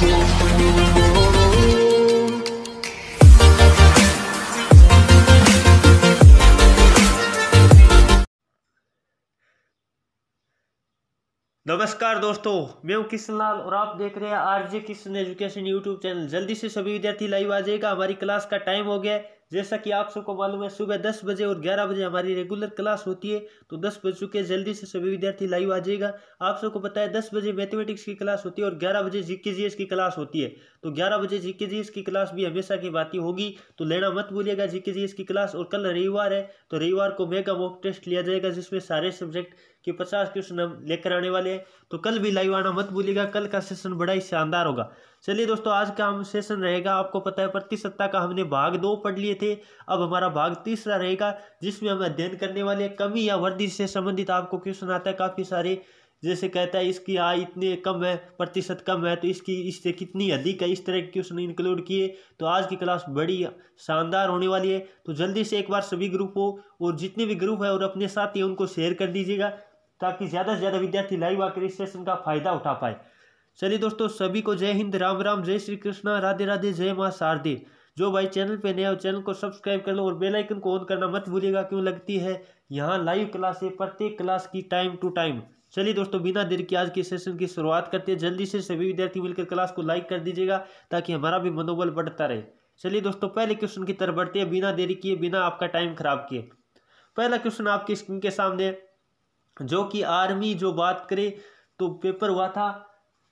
नमस्कार दोस्तों, मैं हूं किशन लाल और आप देख रहे हैं RJ Kishan education YouTube channel. जल्दी से सभी विद्यार्थी लाइव आ जाएगा। हमारी क्लास का टाइम हो गया है। जैसा कि आप सबको मालूम है, सुबह 10 बजे और 11 बजे हमारी रेगुलर क्लास होती है। तो 10 बज चुके हैं, जल्दी से सभी विद्यार्थी लाइव आ जाएगा। आप सबको पता है 10 बजे मैथमेटिक्स की क्लास होती है और 11 बजे जीके जीएस की क्लास होती है। तो 11 बजे जीके जीएस की क्लास भी हमेशा की बात होगी, तो लेना मत भूलिएगा जीके जीएस की क्लास। और कल रविवार है, तो रविवार को मेगा मॉक टेस्ट लिया जाएगा, जिसमें सारे सब्जेक्ट के 50 क्वेश्चन हम लेकर आने वाले हैं। तो कल भी लाइव आना मत भूलिएगा, कल का सेशन बड़ा ही शानदार होगा। चलिए दोस्तों, आज का हम सेशन रहेगा, आपको पता है प्रतिशतता का हमने भाग 2 पढ़ लिए थे। अब हमारा भाग तीसरा रहेगा, जिसमें हम अध्ययन करने वाले कमी या वृद्धि से संबंधित आपको क्वेश्चन आता है काफ़ी सारे। जैसे कहता है इसकी आय इतने कम है, प्रतिशत कम है, तो इसकी इससे कितनी अधिक है, इस तरह के क्वेश्चन इंक्लूड किए। तो आज की क्लास बड़ी शानदार होने वाली है। तो जल्दी से एक बार सभी ग्रुपों और जितने भी ग्रुप है और अपने साथी उनको शेयर कर दीजिएगा, ताकि ज़्यादा से ज़्यादा विद्यार्थी लाइव आकर इस सेशन का फायदा उठा पाए। चलिए दोस्तों, सभी को जय हिंद, राम राम, जय श्री कृष्णा, राधे राधे, जय माँ शारदे। जो भाई चैनल पे नया हो चैनल को सब्सक्राइब कर लो और बेल आइकन को ऑन करना मत भूलिएगा, क्यों लगती है यहाँ लाइव क्लास है, प्रत्येक क्लास की टाइम टू टाइम। चलिए दोस्तों, बिना देर की आज के सेशन की शुरुआत करते हैं। जल्दी से सभी विद्यार्थी मिलकर क्लास को लाइक कर दीजिएगा, ताकि हमारा भी मनोबल बढ़ता रहे। चलिए दोस्तों, पहले क्वेश्चन की तरफ बढ़ते हैं, बिना देरी किए, बिना आपका टाइम खराब किए। पहला क्वेश्चन आपकी स्क्रीन के सामने, जो कि आर्मी जो बात करें तो पेपर हुआ था,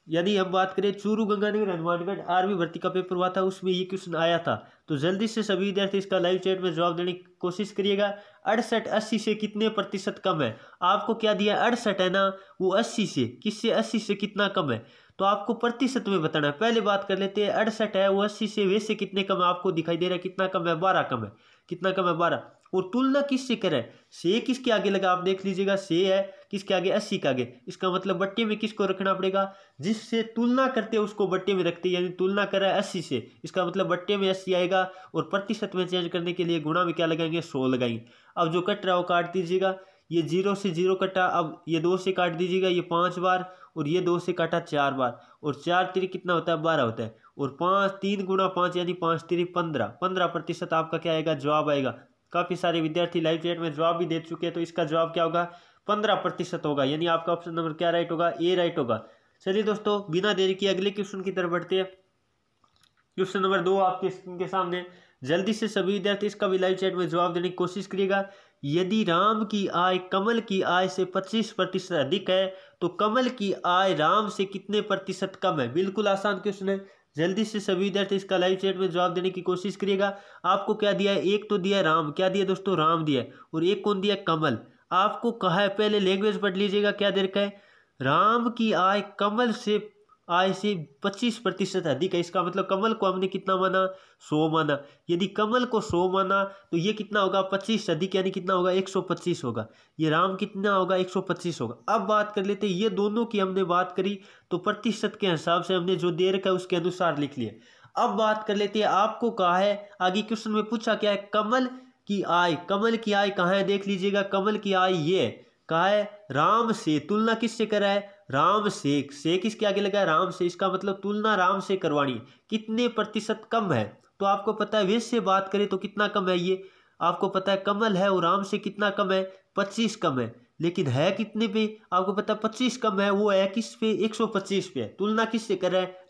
यदि हम बात करें चूरू गंगानगर हनुमानगढ़ आर्मी भर्ती का पेपर हुआ था, उसमें ये क्वेश्चन आया था। तो जल्दी से सभी विद्यार्थी इसका लाइव चैट में जवाब देने की कोशिश करिएगा। 68 80 से कितने प्रतिशत कम है? आपको क्या दिया, 68 है ना, वो 80 से, किससे, 80 से कितना कम है, तो आपको प्रतिशत में बताना है। पहले बात कर लेते हैं, 68 है, वो 80 से वैसे कितने कम है, आपको दिखाई दे रहा है कितना कम है, 12 कम है। कितना कम है, 12। और तुलना किससे करें, से किसके आगे लगा, आप देख लीजिएगा, से है किसके आगे, 80 के आगे। इसका मतलब बट्टे में किसको रखना पड़ेगा, जिससे तुलना करते हैं उसको बट्टे में रखते हैं, यानी तुलना करें 80 से, इसका मतलब बट्टे में 80 आएगा। और प्रतिशत में चेंज करने के लिए गुणा में क्या लगाएंगे, 100 लगाएंगे। अब जो कट रहा है वो काट दीजिएगा, ये 0 से 0 कटा, अब ये 2 से काट दीजिएगा, ये 5 बार, और ये 2 से काटा 4 बार, और 4 3 कितना होता है, 12 होता है। और 5 3 गुणा 5 यानी 5 3 15, 15% आपका क्या आएगा, जवाब आएगा। काफ़ी सारे विद्यार्थी लाइव चैट में जवाब भी दे चुके हैं, तो इसका जवाब क्या होगा, 15% होगा, यानी आपका ऑप्शन नंबर क्या राइट होगा, ए राइट होगा। चलिए दोस्तों, बिना देरी किए अगले क्वेश्चन की तरफ बढ़ते हैं। क्वेश्चन नंबर 2 आपके स्क्रीन के सामने, जल्दी से सभी विद्यार्थी इसका भी लाइव चैट में जवाब देने की कोशिश करिएगा। यदि राम की आय कमल की आय से 25% अधिक है, तो कमल की आय राम से कितने प्रतिशत कम है? बिल्कुल आसान क्वेश्चन है। जल्दी से सभी विद्यार्थी इसका लाइव चैट में जवाब देने की कोशिश करिएगा। आपको क्या दिया है, एक तो दिया है राम, क्या दिया दोस्तों, राम दिया है, और एक कौन दिया है, कमल। आपको कहा है, पहले लैंग्वेज पढ़ लीजिएगा, क्या दे रखा है, राम की आय कमल से आय से 25% अधिक है। इसका मतलब कमल को हमने कितना माना, 100 माना। यदि कमल को 100 माना, तो ये कितना होगा, 25 अधिक, यानी कितना होगा, 125 होगा। ये राम कितना होगा, 125 होगा। अब बात कर लेते हैं, ये दोनों की हमने बात करी, तो प्रतिशत के हिसाब से हमने जो दे रखा है उसके अनुसार लिख लिया। अब बात कर लेते हैं, आपको कहा है, आगे क्वेश्चन में पूछा क्या है, कमल की आय, कमल की आय कहाँ है, देख लीजिएगा, कमल की आय ये कहा है, राम से, तुलना किससे करा है, राम से किसके आगे लगा है, राम से। इसका मतलब तुलना राम से करवानी है, कितने प्रतिशत कम है। तो आपको पता है, वैसे बात करें तो कितना कम है, ये आपको पता है कमल है और राम से कितना कम है, 25 कम है। लेकिन है कितने पे, आपको पता है 25 कम है, वो है किस पे, 125 पे है। तुलना किससे कर रहा है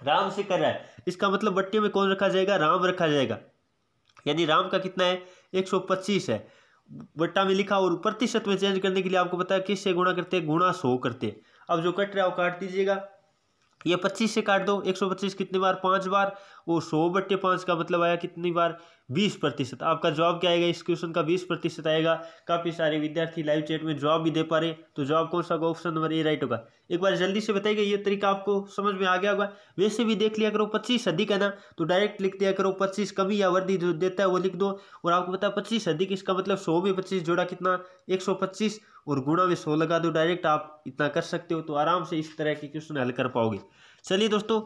राम से कर रहा है। इसका मतलब बट्टे में कौन रखा जाएगा, राम रखा जाएगा, यानी राम का कितना है, 125 है, बट्टा में लिखा। और प्रतिशत में चेंज करने के लिए आपको पता है किससे गुणा करते हैं, गुणा 100 करते हैं। अब जो कट रहा है वो काट दीजिएगा, ये 25 से काट दो, 125 कितनी बार, 5 बार, वो 100/5 का मतलब आया कितनी बार, 20%। आपका जवाब क्या आएगा, इस क्वेश्चन का 20% आएगा। काफ़ी सारे विद्यार्थी लाइव चैट में जवाब भी दे पा रहे, तो जवाब कौन सा होगा, ऑप्शन नंबर ए राइट होगा। एक बार जल्दी से बताइएगा, ये तरीका आपको समझ में आ गया होगा। वैसे भी देख लिया करो, 25 अधिक है ना, तो डायरेक्ट लिख दिया करो, 25 कमी या वृद्धि जो देता है वो लिख दो। और आपको पता है 25 अधिक, इसका मतलब 100 में 25 जोड़ा कितना, 125, और गुणा में 100 लगा दो, डायरेक्ट आप इतना कर सकते हो। तो आराम से इस तरह के क्वेश्चन हल कर पाओगे। चलिए दोस्तों,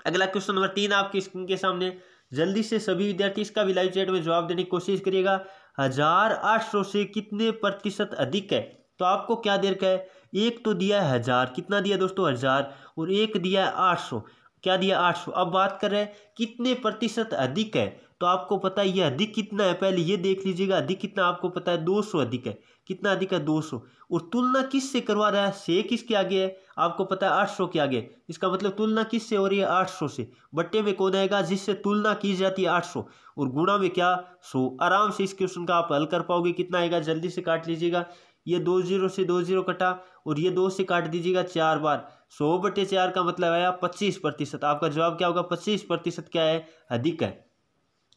अगला क्वेश्चन नंबर 3 आपकी स्क्रीन के सामने, जल्दी से सभी विद्यार्थी इसका भी लाइव चैट में जवाब देने की कोशिश करिएगा। 1800 से कितने प्रतिशत अधिक है? तो आपको क्या दे रखा है, एक तो दिया है 1000, कितना दिया दोस्तों 1000, और एक दिया है 800, क्या दिया 800। अब बात कर रहे हैं कितने प्रतिशत अधिक है, तो आपको पता है ये अधिक कितना है, पहले ये देख लीजिएगा अधिक कितना, आपको पता है 200 अधिक है, कितना अधिक है 200। और तुलना किससे करवा रहा है, से किसके आगे है, आपको पता है 800 के आगे, इसका मतलब तुलना किससे हो रही है 800 से। बट्टे में कौन आएगा जिससे तुलना की जाती है 800, और गुणा में क्या 100। आराम से इस क्वेश्चन का आप हल कर पाओगे। कितना आएगा जल्दी से काट लीजिएगा, ये 2 0 से 2 0 कटा, और ये 2 से काट दीजिएगा 4 बार, 100/4 का मतलब आया 25%। आपका जवाब क्या होगा, 25% क्या है, अधिक है।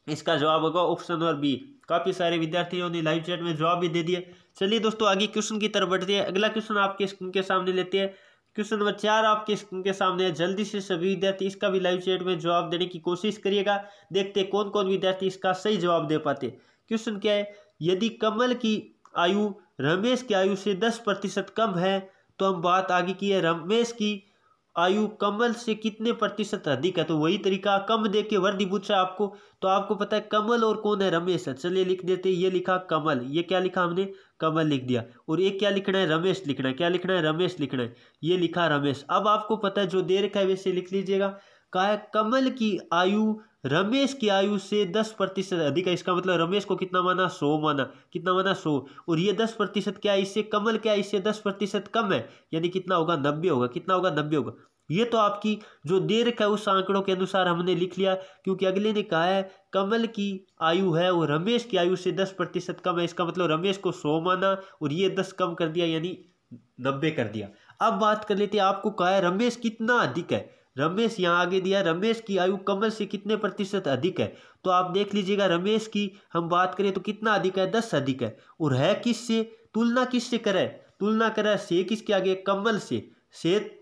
इसका जवाब होगा ऑप्शन नंबर बी। काफी सारे विद्यार्थियों ने लाइव चैट में जवाब भी दे दिए। चलिए दोस्तों आगे क्वेश्चन की तरफ बढ़ते हैं। अगला क्वेश्चन आपके स्क्रीन के सामने लेते हैं। क्वेश्चन नंबर 4 आपके स्क्रीन के सामने है। जल्दी से सभी विद्यार्थी इसका भी लाइव चैट में जवाब देने की कोशिश करिएगा। देखते हैं कौन कौन विद्यार्थी इसका सही जवाब दे पाते। क्वेश्चन क्या है, यदि कमल की आयु रमेश की आयु से 10% कम है, तो हम बात आगे की है रमेश की आयु कमल से कितने प्रतिशत अधिक है। तो वही तरीका, कम दे के वर्दी पूछा आपको, तो आपको पता है कमल और कौन है, रमेश है। चलिए लिख देते, ये लिखा कमल, ये क्या लिखा हमने, कमल लिख दिया, और एक क्या लिखना है, रमेश लिखना है। क्या लिखना है, रमेश लिखना है, ये लिखा रमेश। अब आपको पता है जो दे रखा है वैसे लिख लीजिएगा। कहा है कमल की आयु रमेश की आयु से 10% अधिक है, इसका मतलब रमेश को कितना माना, 100 माना, कितना माना 100, और ये 10% क्या है, इससे कमल क्या है, इससे 10% कम है, यानी कितना होगा 90 होगा, कितना होगा 90 होगा। ये तो आपकी जो दे रखा है उस आंकड़ों के अनुसार हमने लिख लिया, क्योंकि अगले ने कहा है कमल की आयु है वो रमेश की आयु से 10% कम है, इसका मतलब रमेश को 100 माना और ये 10 कम कर दिया, यानी 90 कर दिया। अब बात कर लेते हैं, आपको कहा है रमेश कितना अधिक है, रमेश यहाँ आगे दिया, रमेश की आयु कमल से कितने प्रतिशत अधिक है। तो आप देख लीजिएगा रमेश की हम बात करें तो कितना अधिक है, 10 अधिक है, और है किससे, तुलना किससे करे, तुलना करे से किसके आगे, कमल से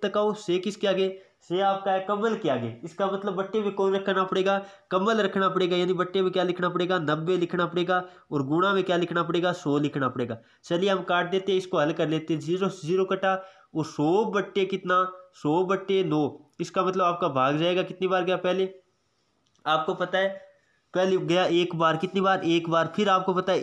तकाओ, से किसके आगे, से आपका है कमल के आगे। इसका मतलब बट्टे में कौन रखना पड़ेगा, कमल रखना पड़ेगा, यानी बट्टे में क्या लिखना पड़ेगा, 90 लिखना पड़ेगा, और गुणा में क्या लिखना पड़ेगा, 100 लिखना पड़ेगा। चलिए हम काट देते हैं, इसको हल कर लेते हैं। 0 से 0 कटा, और 100 बट्टे कितना, 100/9, इसका मतलब आपका भाग जाएगा, कितनी बार गया, पहले आपको पता है पहले गया एक बार, कितनी बार, एक बार, फिर आपको पता है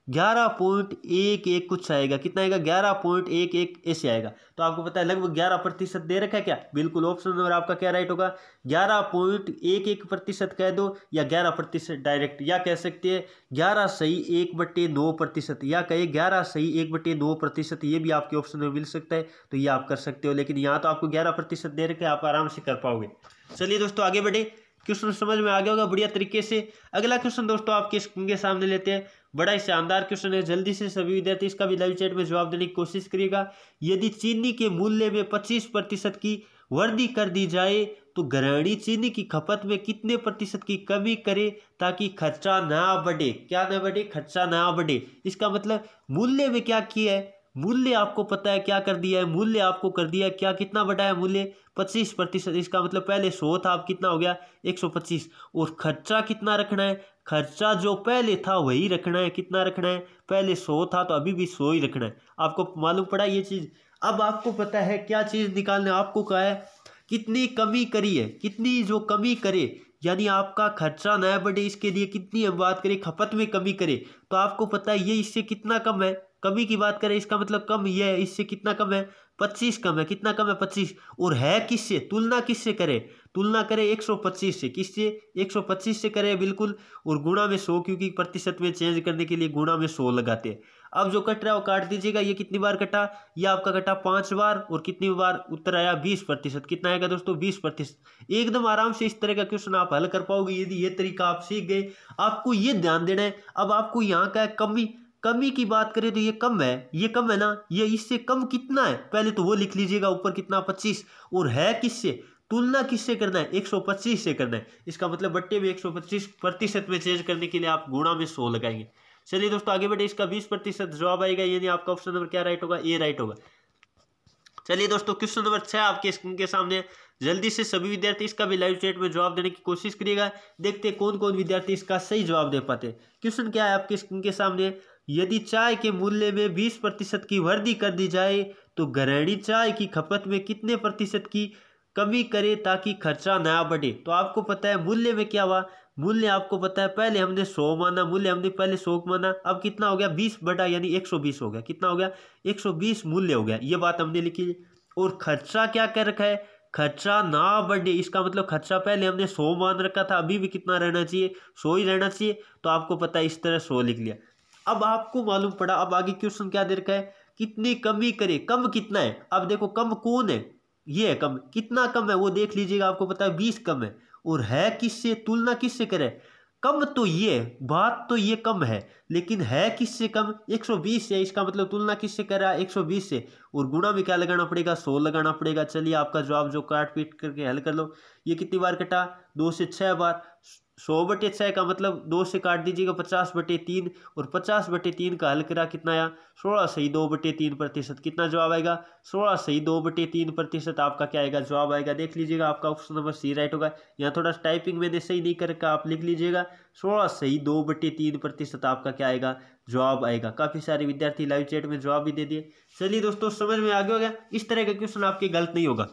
11.11 कुछ आएगा, कितना आएगा 11.11 ऐसे आएगा। तो आपको पता है लगभग 11% दे रखा है क्या, बिल्कुल ऑप्शन नंबर आपका क्या राइट होगा, 11.11% कह दो, या 11% डायरेक्ट, या कह सकते हैं 11 सही 1/9%, या कहे 11 सही 1/9%, ये भी आपके ऑप्शन में मिल सकता है, तो ये आप कर सकते हो। लेकिन यहाँ तो आपको 11% दे रखे, आप आराम से कर पाओगे। चलिए दोस्तों आगे बढ़े, क्वेश्चन समझ में आ गया होगा बढ़िया तरीके से। अगला क्वेश्चन दोस्तों आपके स्क्रीन के सामने लेते हैं। बड़ा ही शानदार क्वेश्चन है, जल्दी से सभी विद्यार्थी इसका भी लाइव चैट में जवाब देने की कोशिश करिएगा। यदि चीनी के मूल्य में 25% की वृद्धि कर दी जाए तो गृहिणी चीनी की खपत में कितने प्रतिशत की कमी करे ताकि खर्चा ना बढ़े, क्या ना बढ़े, खर्चा ना बढ़े। इसका मतलब मूल्य में क्या किया है, मूल्य आपको पता है क्या कर दिया है, मूल्य आपको कर दिया है क्या, कितना बढ़ा है मूल्य, 25%। इसका मतलब पहले 100 था, अब कितना हो गया 125, और खर्चा कितना रखना है, खर्चा जो पहले था वही रखना है, कितना रखना है, पहले 100 था तो अभी भी 100 ही रखना है। आपको मालूम पड़ा ये चीज। अब आपको पता है क्या चीज निकालने, आपको कहा है कितनी कमी करी है, कितनी जो कमी करे, यानी आपका खर्चा न बढ़े, इसके लिए कितनी हम बात करें, खपत में कमी करे, तो आपको पता है ये इससे कितना कम है, कमी की बात करें, इसका मतलब कम ये है, इससे कितना कम है, 25 कम है, कितना कम है 25, और है किससे, तुलना किससे करे, तुलना करे 125 से, किससे 125 से करे बिल्कुल, और गुणा में 100, क्योंकि प्रतिशत में चेंज करने के लिए गुणा में 100 लगाते हैं। अब जो कट रहा है वो काट दीजिएगा, ये कितनी बार कटा, ये आपका कटा 5 बार, और कितनी बार उत्तर आया 20%, कितना आएगा दोस्तों 20%। एकदम आराम से इस तरह का क्वेश्चन आप हल कर पाओगे यदि ये तरीका आप सीख गए। आपको ये ध्यान देना है। अब आपको यहाँ का कमी, कमी की बात करें तो ये कम है, ये कम है ना, ये इससे कम कितना है, पहले तो वो लिख लीजिएगा, ऊपर कितना 25, और है किससे, तुलना किससे करना है, 125 से करना है। इसका मतलब बट्टे में 125% में चेंज करने के लिए आप गुणा में 100 लगाएंगे। चलिए दोस्तों आगे बढ़े, इसका 20% जवाब आएगा, यानी आपका ऑप्शन नंबर क्या राइट होगा, ए राइट होगा। चलिए दोस्तों क्वेश्चन नंबर 6 आपके स्क्रीन के सामने, जल्दी से सभी विद्यार्थी इसका भी लाइव चैट में जवाब देने की कोशिश करिएगा। देखते हैं कौन कौन विद्यार्थी इसका सही जवाब दे पाते हैं। क्वेश्चन क्या है आपके स्क्रीन के सामने, यदि चाय के मूल्य में 20% की वृद्धि कर दी जाए तो गृहिणी चाय की खपत में कितने प्रतिशत की कमी करे ताकि खर्चा ना बढ़े। तो आपको पता है मूल्य में क्या हुआ, मूल्य आपको पता है पहले हमने 100 माना, मूल्य हमने पहले 100 माना, अब कितना हो गया 20 बटा यानी 120 हो गया। कितना हो गया 120 मूल्य हो गया, ये बात हमने लिखी। और खर्चा क्या कर रखा है, खर्चा ना बढ़े, इसका मतलब खर्चा पहले हमने 100 मान रखा था, अभी भी कितना रहना चाहिए 100 ही रहना चाहिए। तो आपको पता है इस तरह 100 लिख लिया। अब आपको मालूम पड़ा, अब आगे क्वेश्चन क्या दे रखा है, कितनी कमी करे, कम कितना है। अब देखो कम कौन है, ये है कम, कितना कम है वो देख लीजिएगा, आपको पता है 20 कम है। और है किससे, तुलना किससे करे, कम तो ये बात तो ये कम है, लेकिन है किससे कम 120 से, इसका मतलब तुलना किससे कर रहा है 120 से। और गुणा में क्या लगाना पड़ेगा 100 लगाना पड़ेगा। चलिए आपका जवाब जो काट पीट करके हल कर लो। ये कितनी बार कटा 2 से 6 बार। 100/6 का मतलब 2 से काट दीजिएगा 50/3, और 50/3 का हल करा कितना आया 16 सही 2/3%। कितना जवाब आएगा 16 सही 2/3% आपका क्या आएगा जवाब आएगा। देख लीजिएगा आपका ऑप्शन नंबर सी राइट होगा। यहाँ थोड़ा टाइपिंग मैंने सही नहीं कर रखा, आप लिख लीजिएगा 16 सही 2/3% आपका क्या आएगा जवाब आएगा। काफ़ी सारे विद्यार्थी लाइव चैट में जवाब भी दे दिए। चलिए दोस्तों समझ में आगे हो गया, इस तरह का क्वेश्चन आपके गलत नहीं होगा।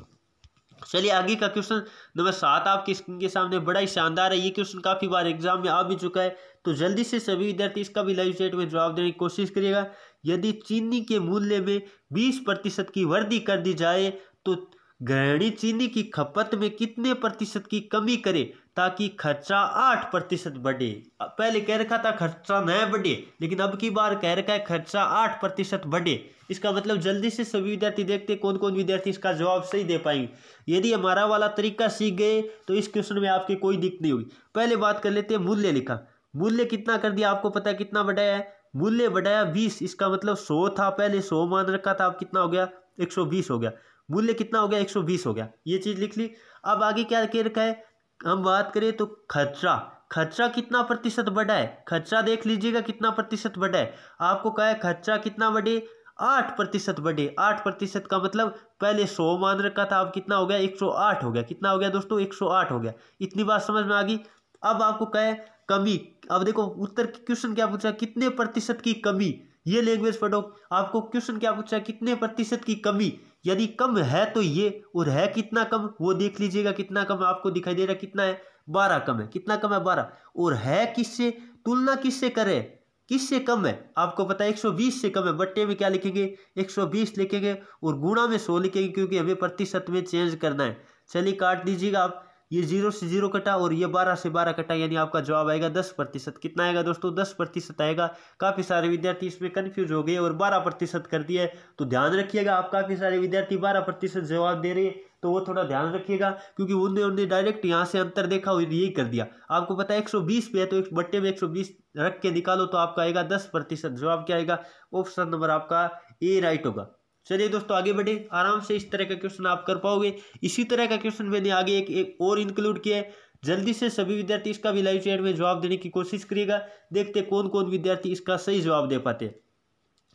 चलिए आगे का क्वेश्चन नंबर 7 आपकी स्क्रीन के सामने, बड़ा ही शानदार है ये क्वेश्चन, काफ़ी बार एग्जाम में आ भी चुका है। तो जल्दी से सभी विद्यार्थी इसका भी लाइव चैट में जवाब देने की कोशिश करिएगा। यदि चीनी के मूल्य में 20% की वृद्धि कर दी जाए तो गृहिणी चीनी की खपत में कितने प्रतिशत की कमी करे ताकि खर्चा 8% बढ़े। पहले कह रखा था खर्चा न बढ़े, लेकिन अब की बार कह रखा है खर्चा 8% बढ़े। इसका मतलब जल्दी से सभी विद्यार्थी देखते कौन कौन विद्यार्थी इसका जवाब सही दे पाएंगे। यदि हमारा वाला तरीका सीख गए तो इस क्वेश्चन में आपकी कोई दिक्कत नहीं होगी। पहले बात कर लेते हैं, मूल्य लिखा, मूल्य कितना कर दिया आपको पता है, कितना बढ़ाया है मूल्य बढ़ाया 20। इसका मतलब 100 था, पहले 100 मान रखा था, अब कितना हो गया 120 हो गया। मूल्य कितना हो गया 120 हो गया, ये चीज लिख ली। अब आगे क्या कह रखा है, हम बात करें तो खर्चा, खर्चा कितना प्रतिशत बढ़ा है, खर्चा देख लीजिएगा कितना प्रतिशत बढ़ा है। आपको कहा है खर्चा कितना बढ़े 8% बढ़े। 8% का मतलब पहले 100 मान रखा था, अब कितना हो गया 108 हो गया। कितना हो गया दोस्तों 108 हो गया। इतनी बात समझ में आ गई। अब आपको कहे कमी, अब देखो उत्तर क्वेश्चन क्या पूछा, कितने प्रतिशत की कमी, ये लैंग्वेज पढ़ो। आपको क्वेश्चन क्या पूछा, कितने प्रतिशत की कमी, यदि कम है तो ये, और है कितना कम वो देख लीजिएगा। कितना कम आपको दिखाई दे रहा है, कितना है 12 कम है। कितना कम है 12। और है किससे, तुलना किससे करे, किससे कम है आपको पता है 120 से कम है। बट्टे में क्या लिखेंगे 120 लिखेंगे, और गुणा में 100 लिखेंगे, क्योंकि हमें प्रतिशत में चेंज करना है। चलिए काट दीजिएगा आप, ये 0 से 0 कटा और ये 12 से 12 कटा, यानी आपका जवाब आएगा 10%। कितना आएगा दोस्तों 10% आएगा। काफ़ी सारे विद्यार्थी इसमें कंफ्यूज हो गए और 12% कर दिया है, तो ध्यान रखिएगा। आप काफ़ी सारे विद्यार्थी 12% जवाब दे रहे हैं, तो वो थोड़ा ध्यान रखिएगा, क्योंकि उन्होंने डायरेक्ट यहाँ से अंतर देखा और यही कर दिया। आपको पता है 120 पे है, तो एक बट्टे में 120 रख के निकालो तो आपका आएगा 10%। जवाब क्या आएगा ऑप्शन नंबर आपका ए राइट होगा। चलिए दोस्तों आगे बढ़े, आराम से इस तरह का क्वेश्चन आप कर पाओगे। इसी तरह का क्वेश्चन मैंने आगे एक और इंक्लूड किया है। जल्दी से सभी विद्यार्थी इसका भी लाइव चैट में जवाब देने की कोशिश करिएगा। देखते कौन कौन विद्यार्थी इसका सही जवाब दे पाते हैं।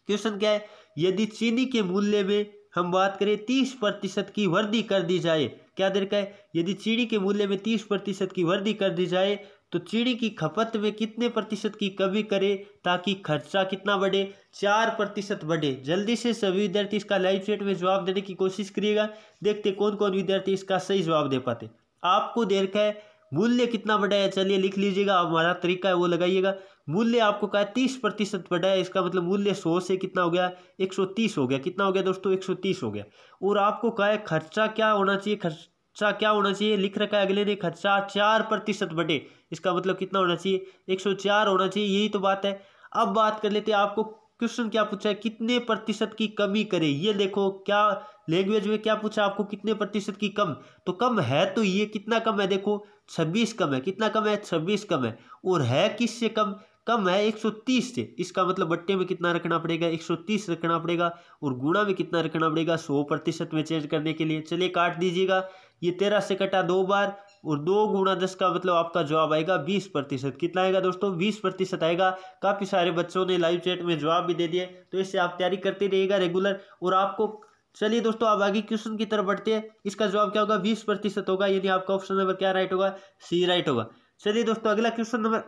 क्वेश्चन क्या है, यदि चीनी के मूल्य में हम बात करें 30% की वृद्धि कर दी जाए, क्या दे रखा है, यदि चीनी के मूल्य में 30% की वृद्धि कर दी जाए तो चीनी की खपत में कितने प्रतिशत की कमी करे ताकि खर्चा कितना बढ़े 4% बढ़े। जल्दी से सभी विद्यार्थी इसका लाइव चैट में जवाब देने की कोशिश करिएगा। देखते कौन कौन विद्यार्थी इसका सही जवाब दे पाते। आपको दे रखा है मूल्य कितना बढ़ा है, चलिए लिख लीजिएगा, हमारा तरीका है वो लगाइएगा। मूल्य आपको कहा 30% बढ़ा है, इसका मतलब मूल्य 100 से कितना हो गया 130 हो गया। कितना हो गया दोस्तों 130 हो गया। और आपको कहा है खर्चा क्या होना चाहिए, खर्चा क्या होना चाहिए, लिख रखा है अगले ने खर्चा 4% बढ़े, इसका मतलब कितना होना चाहिए 104 होना चाहिए। यही तो बात है। अब बात कर लेते हैं, आपको क्वेश्चन क्या पूछा है, कितने प्रतिशत की कमी करे। ये देखो क्या लैंग्वेज में क्या पूछा आपको, कितने प्रतिशत की कम, तो कम है तो ये कितना कम है, देखो 26 कम है। कितना कम है 26 कम है। और है किससे कम, कम है 130 से। इसका मतलब बट्टे में कितना रखना पड़ेगा 130 रखना पड़ेगा, और गुणा में कितना रखना पड़ेगा 100% में चेंज करने के लिए। चलिए काट दीजिएगा, ये 13 से कटा 2 बार, और 2 गुणा 10 का मतलब आपका जवाब आएगा 20%। कितना आएगा दोस्तों 20% आएगा। काफ़ी सारे बच्चों ने लाइव चैट में जवाब भी दे दिए, तो इससे आप तैयारी करते रहिएगा रेगुलर। और आपको चलिए दोस्तों अब आगे क्वेश्चन की तरफ बढ़ते हैं। इसका जवाब क्या होगा 20% होगा, यानी आपका ऑप्शन नंबर क्या राइट होगा सी राइट होगा। चलिए दोस्तों अगला क्वेश्चन नंबर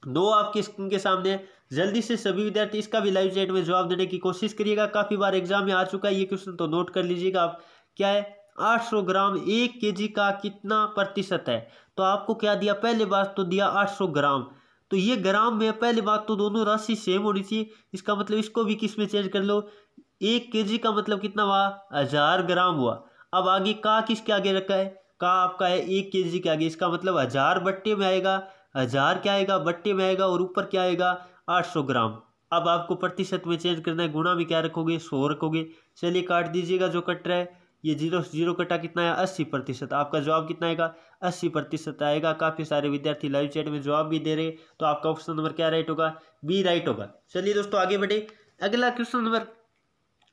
2 आपकी स्क्रीन के सामने है। जल्दी से सभी विद्यार्थी इसका भी लाइव चैट में जवाब देने की कोशिश करिएगा। काफ़ी बार एग्जाम में आ चुका है ये क्वेश्चन, तो नोट कर लीजिएगा आप। क्या है, 800 ग्राम 1 केजी का कितना प्रतिशत है। तो आपको क्या दिया, पहले बात तो दिया 800 ग्राम, तो ये ग्राम में पहली बात तो दोनों राशि सेम होनी चाहिए। इसका मतलब इसको भी किस में चेंज कर लो, 1 केजी का मतलब कितना हुआ, 1000 ग्राम हुआ। अब आगे का किसके आगे रखा है, का आपका है 1 केजी के आगे, इसका मतलब 1000 बट्टे में आएगा, 1000 क्या आएगा बट्टे में आएगा, और ऊपर क्या आएगा 800 ग्राम। अब आपको प्रतिशत में चेंज करना है, गुणा में क्या रखोगे 100 रखोगे। चलिए काट दीजिएगा जो कट रहा है, ये 0 से 0 कटा कितना है 80%। आपका जवाब कितना आएगा 80% आएगा। काफ़ी सारे विद्यार्थी लाइव चैट में जवाब भी दे रहे, तो आपका ऑप्शन नंबर क्या राइट होगा, बी राइट होगा। चलिए दोस्तों आगे बढ़े, अगला क्वेश्चन नंबर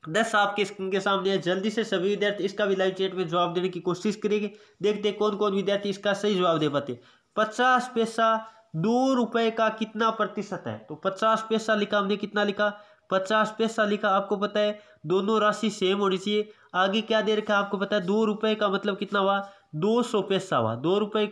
10 आपके स्क्रीन के सामने है। जल्दी से सभी विद्यार्थी इसका भी लाइव चैट में जवाब देने की कोशिश करेंगे, देखते हैं कौन कौन विद्यार्थी इसका सही जवाब दे पाते। 50 पैसा 2 रुपए का कितना प्रतिशत है। तो 50 पैसा लिखा हमने, कितना लिखा 50 पैसा लिखा। आपको पता है दोनों राशि सेम होनी चाहिए। आगे क्या दे रखा है आपको पता है, 2 रुपए का मतलब कितना हुआ 200 पैसा हुआ। 2 रुपए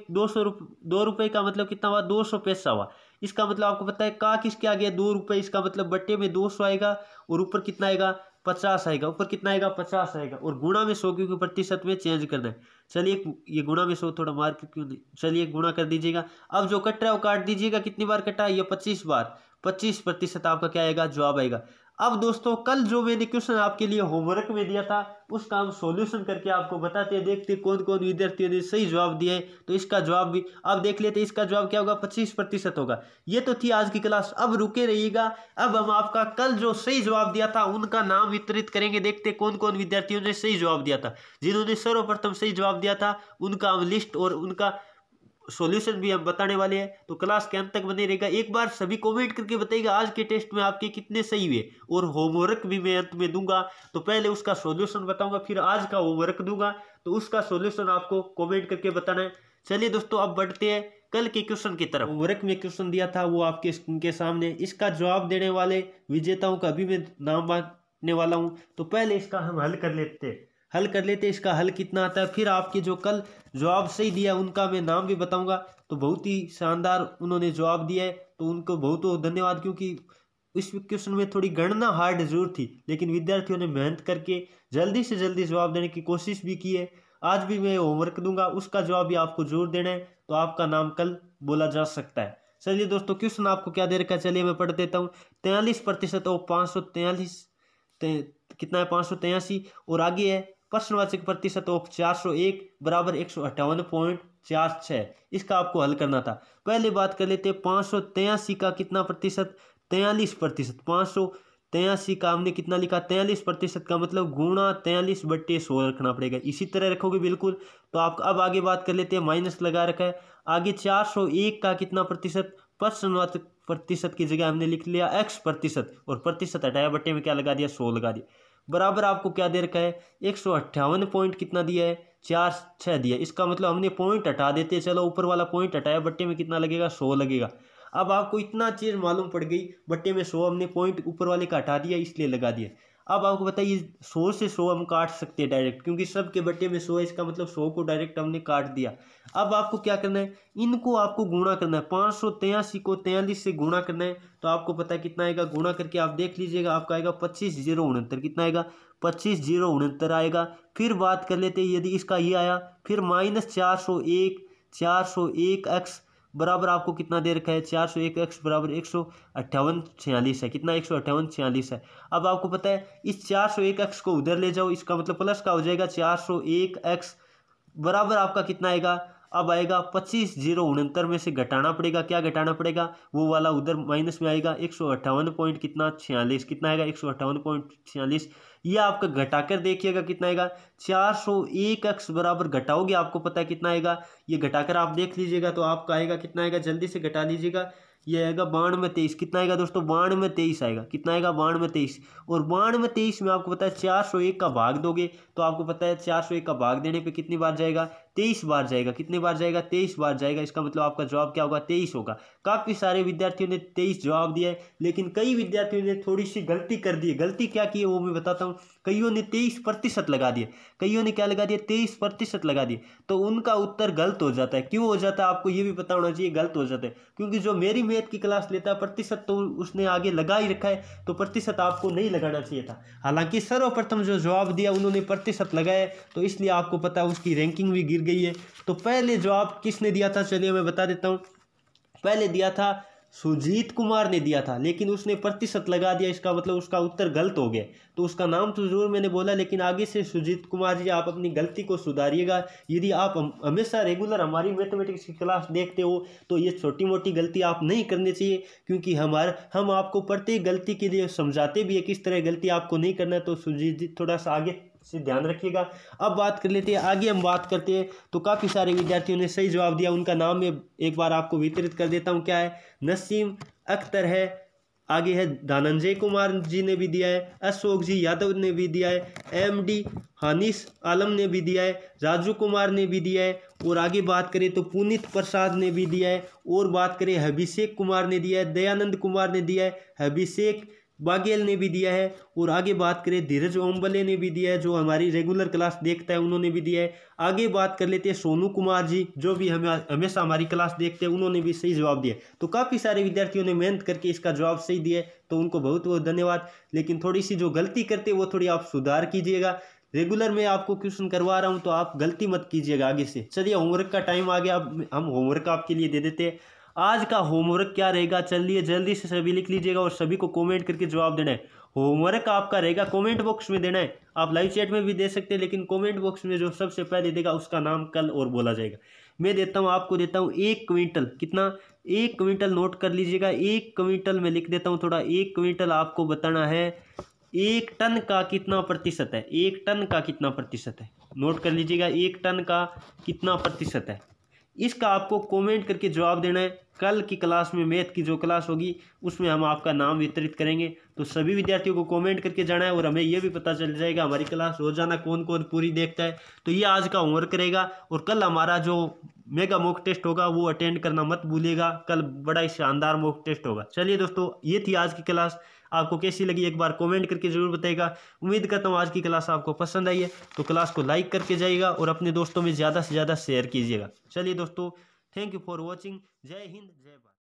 का मतलब कितना हुआ 200 पैसा हुआ। इसका मतलब आपको पता है का किसके आ गया 2 रुपए, इसका मतलब बट्टे में 200 आएगा, और ऊपर कितना आएगा 50 आएगा, ऊपर कितना आएगा 50 आएगा, और गुणा में 100 क्योंकि प्रतिशत में चेंज करना है। चलिए ये गुणा में 100 थोड़ा मार क्यों नहीं, चलिए गुणा कर दीजिएगा। अब जो कट रहा है वो काट दीजिएगा, कितनी बार कटा है ये 25 बार, 25% आपका क्या आएगा जवाब आएगा। अब दोस्तों कल जो मैंने क्वेश्चन आपके लिए होमवर्क में दिया था उसका हम सॉल्यूशन करके आपको बताते हैं, देखते कौन कौन विद्यार्थियों ने सही जवाब दिया है। तो इसका जवाब भी आप देख लेते, इसका जवाब क्या होगा 25% होगा। ये तो थी आज की क्लास, अब रुके रहिएगा। अब हम आपका कल जो सही जवाब दिया था उनका नाम वितरित करेंगे, देखते कौन कौन विद्यार्थियों ने सही जवाब दिया था। जिन्होंने सर्वप्रथम सही जवाब दिया था उनका हम लिस्ट और उनका सॉल्यूशन भी हम बताने वाले हैं, तो क्लास के अंत तक बने रहेगा। एक बार सभी कमेंट करके बताइएगा आज के टेस्ट में आपके कितने सही हुए, और होमवर्क भी मैं अंत में दूंगा। तो पहले उसका सॉल्यूशन बताऊंगा, फिर आज का होमवर्क दूंगा, तो उसका सॉल्यूशन आपको कमेंट करके बताना है। चलिए दोस्तों अब बढ़ते हैं कल के क्वेश्चन की तरफ। होमवर्क में क्वेश्चन दिया था वो आपके स्क्रीन के सामने, इसका जवाब देने वाले विजेताओं का भी मैं नाम बांटने वाला हूँ। तो पहले इसका हम हल कर लेते इसका हल कितना आता है, फिर आपके जो कल जवाब सही दिया उनका मैं नाम भी बताऊंगा। तो बहुत ही शानदार उन्होंने जवाब दिया है, तो उनको बहुत बहुत धन्यवाद, क्योंकि इस क्वेश्चन में थोड़ी गणना हार्ड जरूर थी, लेकिन विद्यार्थियों ने मेहनत करके जल्दी से जल्दी जवाब देने की कोशिश भी की है। आज भी मैं होमवर्क दूंगा, उसका जवाब भी आपको जरूर देना है, तो आपका नाम कल बोला जा सकता है। चलिए दोस्तों क्वेश्चन आपको क्या दे रखा है, चलिए मैं पढ़ देता हूँ। 43% और 543 कितना है 583, और आगे है प्रश्नवाचक प्रतिशत ऑफ 401 बराबर 158.46। इसका आपको हल करना था। पहले बात कर लेते हैं 583 का कितना प्रतिशत, 43%। 583 का हमने कितना लिखा 43% का मतलब गुणा 43/100 रखना पड़ेगा, इसी तरह रखोगे बिल्कुल। तो आप अब आगे बात कर लेते हैं, माइनस लगा रखा है। आगे 401 का कितना प्रतिशत, प्रश्नवाचक प्रतिशत की जगह हमने लिख लिया x%, और प्रतिशत हटाया बट्टे में क्या लगा दिया 100 लगा दिया, बराबर आपको क्या दे रखा है 158 पॉइंट कितना दिया है 46 दिया। इसका मतलब हमने पॉइंट हटा देते, चलो ऊपर वाला पॉइंट हटाया, बट्टे में कितना लगेगा 100 लगेगा। अब आपको इतना चीज़ मालूम पड़ गई, बट्टे में 100 हमने पॉइंट ऊपर वाले का हटा दिया इसलिए लगा दिया। अब आपको बताइए 100 से 100 हम काट सकते हैं डायरेक्ट, क्योंकि सबके बट्टे में 100 है, इसका मतलब 100 को डायरेक्ट हमने काट दिया। अब आपको क्या करना है, इनको आपको गुणा करना है, 583 को 43 से गुणा करना है। तो आपको पता है कितना आएगा, गुणा करके आप देख लीजिएगा, आपका आएगा 25,069, कितना आएगा 25,069 आएगा। फिर बात कर लेते हैं यदि इसका ये आया, फिर -401x बराबर आपको कितना दे रखा है 401x बराबर 158.46 है, कितना 158.46 है। अब आपको पता है इस 401x को उधर ले जाओ, इसका मतलब प्लस का हो जाएगा, 401x बराबर आपका कितना आएगा, अब आएगा 25,069 में से घटाना पड़ेगा, क्या घटाना पड़ेगा वो वाला उधर माइनस में आएगा 158 पॉइंट कितना 46, कितना आएगा 158.46। ये आपका घटाकर देखिएगा कितना आएगा 401x बराबर घटाओगे आपको पता है कितना आएगा, ये घटाकर आप देख लीजिएगा तो आपका आएगा कितना आएगा, जल्दी से घटा लीजिएगा, ये आएगा 92-23, कितना आएगा दोस्तों 92-23 आएगा, कितना आएगा 92-23। और 92-23 में आपको पता है 401 का भाग दोगे तो आपको पता है 401 का भाग देने पे कितनी बार जाएगा 23 बार जाएगा। कितने बार जाएगा? 23 बार जाएगा। इसका मतलब आपका जवाब क्या होगा? 23 होगा। काफ़ी सारे विद्यार्थियों ने 23 जवाब दिया है, लेकिन कई विद्यार्थियों ने थोड़ी सी गलती कर दी है। गलती क्या की है वो मैं बताता हूँ। कईयों ने 23% लगा दिया, कईयों ने क्या लगा दिया? 23% लगा दिए, तो उनका उत्तर गलत हो जाता है। क्यों हो जाता है आपको ये भी पता होना चाहिए। गलत हो जाता है क्योंकि जो मेरी मैथ की क्लास लेता है प्रतिशत तो उसने आगे लगा ही रखा है, तो प्रतिशत आपको नहीं लगाना चाहिए था। हालांकि सर्वप्रथम जो जवाब दिया उन्होंने प्रतिशत लगाया, तो इसलिए आपको पता है उसकी रैंकिंग भी गिर गई है। तो पहले जवाब किसने दिया था? चलिए मैं बता देता हूँ। पहले दिया था सुजीत कुमार ने दिया था, लेकिन उसने प्रतिशत लगा दिया, इसका मतलब उसका उत्तर गलत हो गया। तो उसका नाम तो जरूर मैंने बोला, लेकिन आगे से सुजीत कुमार जी आप अपनी गलती को सुधारिएगा। यदि आप हमेशा रेगुलर हमारी मैथमेटिक्स की क्लास देखते हो तो ये छोटी मोटी गलती आप नहीं करनी चाहिए, क्योंकि हम आपको प्रत्येक गलती के लिए समझाते भी है किस तरह गलती आपको नहीं करना है। तो सुजीत जी थोड़ा सा आगे से ध्यान रखिएगा। अब बात कर लेते हैं, आगे हम बात करते हैं। तो काफ़ी सारे विद्यार्थियों ने सही जवाब दिया, उनका नाम मैं एक बार आपको वितरित कर देता हूँ। क्या है? नसीम अख्तर है, आगे है धनंजय कुमार जी ने भी दिया है, अशोक जी यादव ने भी दिया है, MD हानिस आलम ने भी दिया है, राजू कुमार ने भी दिया है, और आगे बात करें तो पुनीत प्रसाद ने भी दिया है, और बात करें अभिषेक कुमार ने दिया है, दयानंद कुमार ने दिया है, अभिषेक बागेल ने भी दिया है, और आगे बात करें धीरज ओम्बले ने भी दिया है, जो हमारी रेगुलर क्लास देखता है, उन्होंने भी दिया है। आगे बात कर लेते हैं सोनू कुमार जी, जो भी हमेशा हमारी क्लास देखते हैं, उन्होंने भी सही जवाब दिया। तो काफ़ी सारे विद्यार्थियों ने मेहनत करके इसका जवाब सही दिया है, तो उनको बहुत बहुत धन्यवाद। लेकिन थोड़ी सी जो गलती करते हैं वो थोड़ी आप सुधार कीजिएगा। रेगुलर में आपको क्वेश्चन करवा रहा हूँ तो आप गलती मत कीजिएगा आगे से। चलिए होमवर्क का टाइम आ गया, अब हम होमवर्क आपके लिए दे देते हैं। आज का होमवर्क क्या रहेगा? चलिए जल्दी से सभी लिख लीजिएगा और सभी को कमेंट करके जवाब देना है। होमवर्क आपका रहेगा कमेंट बॉक्स में देना है। आप लाइव चैट में भी दे सकते हैं, लेकिन कमेंट बॉक्स में जो सबसे पहले देगा उसका नाम कल और बोला जाएगा। मैं देता हूँ, आपको देता हूँ 1 क्विंटल। कितना? 1 क्विंटल नोट कर लीजिएगा। 1 क्विंटल में लिख देता हूँ थोड़ा। 1 क्विंटल आपको बताना है 1 टन का कितना प्रतिशत है। 1 टन का कितना प्रतिशत है नोट कर लीजिएगा। 1 टन का कितना प्रतिशत है, इसका आपको कमेंट करके जवाब देना है। कल की क्लास में मैथ की जो क्लास होगी उसमें हम आपका नाम वितरित करेंगे, तो सभी विद्यार्थियों को कमेंट करके जाना है, और हमें यह भी पता चल जाएगा हमारी क्लास रोजाना कौन कौन पूरी देखता है। तो ये आज का होमवर्क रहेगा, और कल हमारा जो मेगा मॉक टेस्ट होगा वो अटेंड करना मत भूलिएगा। कल बड़ा ही शानदार मॉक टेस्ट होगा। चलिए दोस्तों, ये थी आज की क्लास। आपको कैसी लगी एक बार कमेंट करके जरूर बताइएगा। उम्मीद करता हूँ आज की क्लास आपको पसंद आई है, तो क्लास को लाइक करके जाइएगा और अपने दोस्तों में ज़्यादा से ज़्यादा शेयर कीजिएगा। चलिए दोस्तों, थैंक यू फॉर वॉचिंग। जय हिंद, जय भारत।